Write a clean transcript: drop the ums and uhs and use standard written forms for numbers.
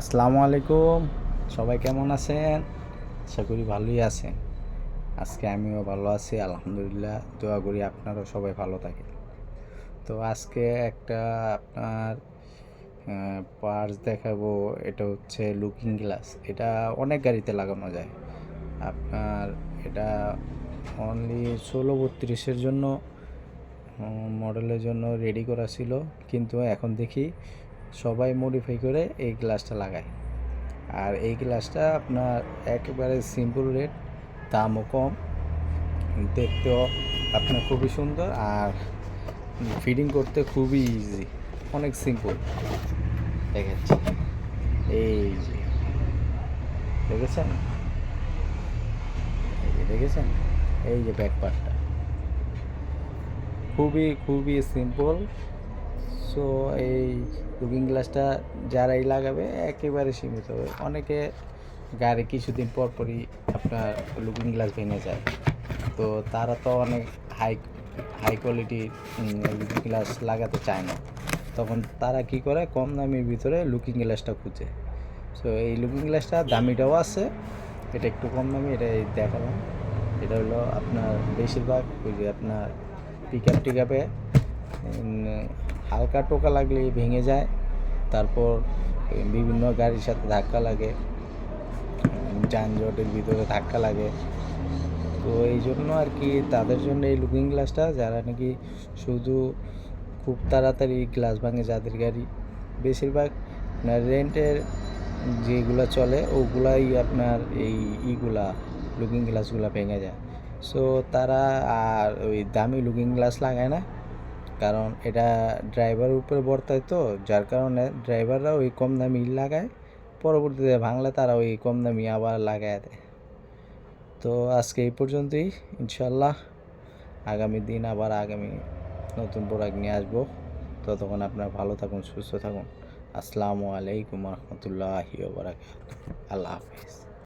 আসসালামু আলাইকুম। সবাই কেমন আছেন? আশা করি ভালোই আছেন। আজকে আমিও ভালো আছি আলহামদুলিল্লাহ। দোয়া করি আপনারাও সবাই ভালো থাকেন। তো আজকে একটা আপনার পার্স দেখাবো। এটা হচ্ছে লুকিং গ্লাস। এটা অনেক গাড়িতে লাগানো যায়। আপনার এটা অনলি 16-32-এর জন্য মডেলের জন্য রেডি করা ছিল, কিন্তু এখন দেখি সবাই মডিফাই করে এই গ্লাসটা লাগায়। আর এই গ্লাসটা আপনার একেবারে সিম্পল রেট, দামও কম, দেখতেও আপনার খুবই সুন্দর, আর ফিডিং করতে খুবই ইজি, অনেক সিম্পল। দেখাচ্ছি, এই যে দেখেছেন, দেখেছেন এই যে ব্যাক পার্টটা খুবই খুবই সিম্পল। সো এই লুকিং গ্লাসটা যারাই লাগাবে একেবারে সীমিত হবে। অনেকে গাড়ি কিছুদিন পর পরই আপনার লুকিং গ্লাস ভেঙে যায়, তো তারা তো অনেক হাই হাই কোয়ালিটির লুকিং গ্লাস লাগাতে চায় না, তখন তারা কি করে কম দামির ভিতরে লুকিং গ্লাসটা খুঁজে। সো এই লুকিং গ্লাসটা দামিটাও আছে, এটা একটু কম দামি, এটা দেখালাম। এটা হলো আপনার বেশিরভাগ ওই যে আপনার পিক আপে হালকা টোকা লাগলেই ভেঙে যায়, তারপর বিভিন্ন গাড়ির সাথে ধাক্কা লাগে, যানজটের ভিতরে ধাক্কা লাগে। তো এই জন্য আর কি তাদের জন্য এই লুকিং গ্লাসটা, যারা নাকি শুধু খুব তাড়াতাড়ি গ্লাস ভাঙে যাদের গাড়ি, বেশিরভাগ রেন্টের যেগুলো চলে ওগুলাই আপনার এই ইগুলা লুকিং গ্লাসগুলো ভেঙে যায়। সো তারা আর ওই দামি লুকিং গ্লাস লাগায় না, কারণ এটা ড্রাইভারের উপরে বর্তায়, তো যার কারণে ড্রাইভাররা ওই কম দামি লাগায়, পরবর্তীতে ভাঙলে তারা ওই কম দামি আবার লাগায় দেয়। তো আজকে এই পর্যন্তই, ইনশাল্লাহ আগামী দিন আবার আগামী নতুন প্রোডাক্ট নিয়ে আসবো। ততক্ষণ আপনারা ভালো থাকুন, সুস্থ থাকুন। আসসালামু আলাইকুম রহমতুল্লাহি ওয়া বারাকাতুহু। আল্লাহ হাফিজ।